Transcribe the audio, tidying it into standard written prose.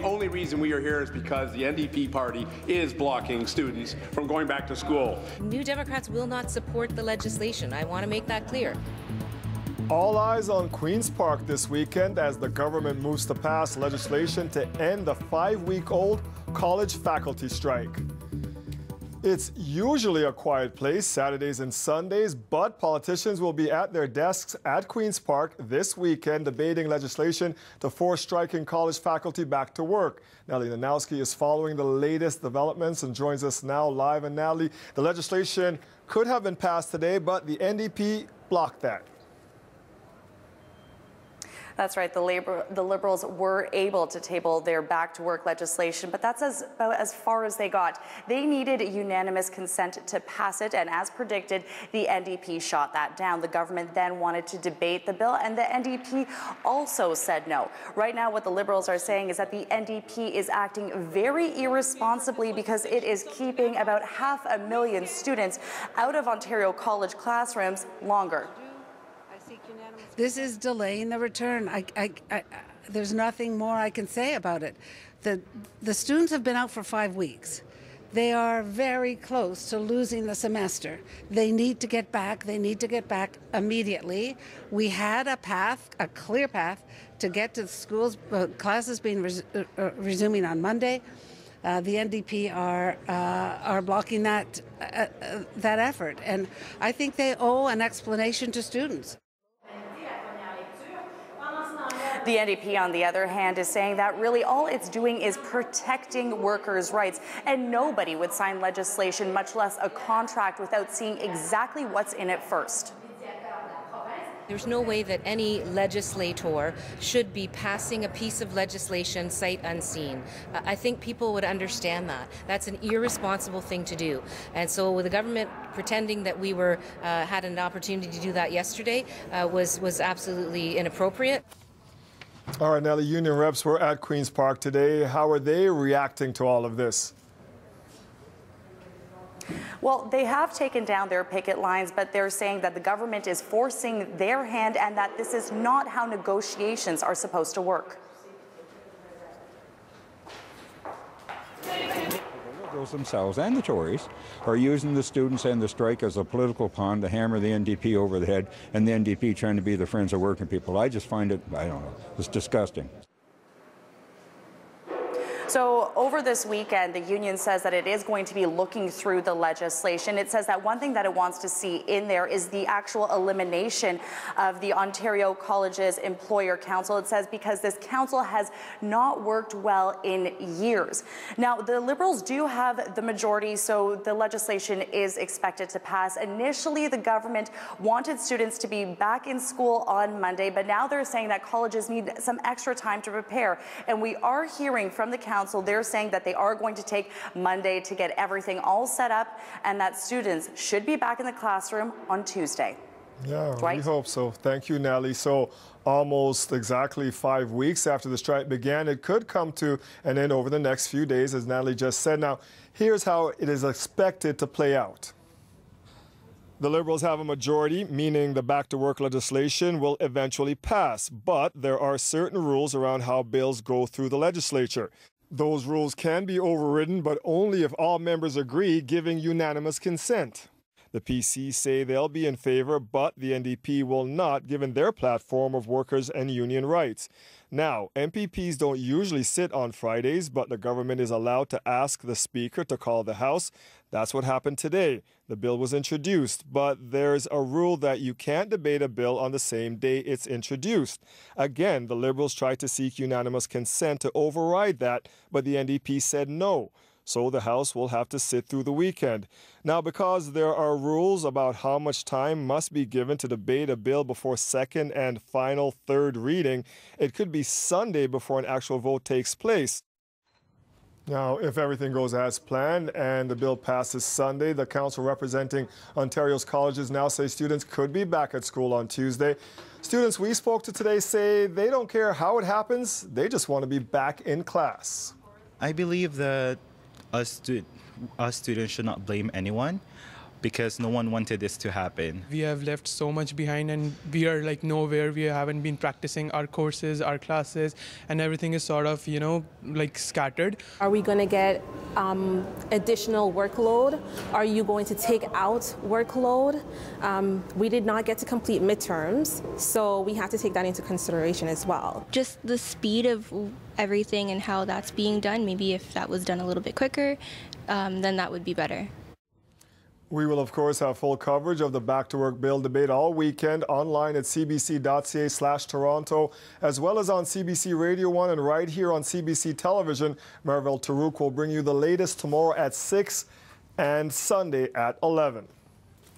only reason we are here is because the NDP party is blocking students from going back to school. New Democrats will not support the legislation. I want to make that clear. All eyes on Queen's Park this weekend as the government moves to pass legislation to end the 5-week-old college faculty strike. It's usually a quiet place Saturdays and Sundays, but politicians will be at their desks at Queen's Park this weekend debating legislation to force striking college faculty back to work. Natalie Nanowski is following the latest developments and joins us now live. And Natalie, the legislation could have been passed today, but the NDP blocked that. That's right. The Liberals were able to table their back-to-work legislation, but that's about as far as they got. They needed unanimous consent to pass it, and as predicted, the NDP shot that down. The government then wanted to debate the bill, and the NDP also said no. Right now, what the Liberals are saying is that the NDP is acting very irresponsibly because it is keeping about 500,000 students out of Ontario college classrooms longer. This is delaying the return. There's nothing more I can say about it. The students have been out for 5 weeks. They are very close to losing the semester. They need to get back. They need to get back immediately. We had a path, a clear path, to get to the schools, classes being resuming on Monday. The NDP are blocking that effort, and I think they owe an explanation to students. The NDP, on the other hand, is saying that really all it's doing is protecting workers' rights, and nobody would sign legislation, much less a contract, without seeing exactly what's in it first. There's no way that any legislator should be passing a piece of legislation sight unseen. I think people would understand that. That's an irresponsible thing to do. And so with the government pretending that we had an opportunity to do that yesterday was absolutely inappropriate. All right, now the union reps were at Queen's Park today. How are they reacting to all of this? Well, they have taken down their picket lines, but they're saying that the government is forcing their hand and that this is not how negotiations are supposed to work. Themselves and the Tories are using the students and the strike as a political pawn to hammer the NDP over the head, and the NDP trying to be the friends of working people. I just find it, I don't know, it's disgusting. So over this weekend, the union says that it is going to be looking through the legislation. It says that one thing that it wants to see in there is the actual elimination of the Ontario Colleges Employer Council. It says because this council has not worked well in years. Now, the Liberals do have the majority, so the legislation is expected to pass. Initially, the government wanted students to be back in school on Monday, but now they're saying that colleges need some extra time to prepare. And we are hearing from the council, they're saying that they are going to take Monday to get everything all set up and that students should be back in the classroom on Tuesday. Yeah, right? We hope so. Thank you, Natalie. So almost exactly 5 weeks after the strike began, it could come to an end over the next few days, as Natalie just said. Now, here's how it is expected to play out. The Liberals have a majority, meaning the back-to-work legislation will eventually pass, but there are certain rules around how bills go through the legislature. Those rules can be overridden, but only if all members agree, giving unanimous consent. The PC say they'll be in favor, but the NDP will not, given their platform of workers and union rights. Now, MPPs don't usually sit on Fridays, but the government is allowed to ask the Speaker to call the House. That's what happened today. The bill was introduced, but there's a rule that you can't debate a bill on the same day it's introduced. Again, the Liberals tried to seek unanimous consent to override that, but the NDP said no. So the House will have to sit through the weekend. Now, because there are rules about how much time must be given to debate a bill before second and final third reading, it could be Sunday before an actual vote takes place. Now, if everything goes as planned and the bill passes Sunday, the council representing Ontario's colleges now say students could be back at school on Tuesday. Students we spoke to today say they don't care how it happens, they just want to be back in class. I believe that us students should not blame anyone. because no one wanted this to happen. We have left so much behind and we are like nowhere. We haven't been practicing our courses, our classes, and everything is sort of, like scattered. Are we going to get additional workload? Are you going to take out workload? We did not get to complete midterms, so we have to take that into consideration as well. Just the speed of everything and how that's being done, maybe if that was done a little bit quicker, then that would be better. We will, of course, have full coverage of the Back to Work bill debate all weekend online at cbc.ca/Toronto, as well as on CBC Radio 1 and right here on CBC Television. Marvel Tarouk will bring you the latest tomorrow at 6 and Sunday at 11.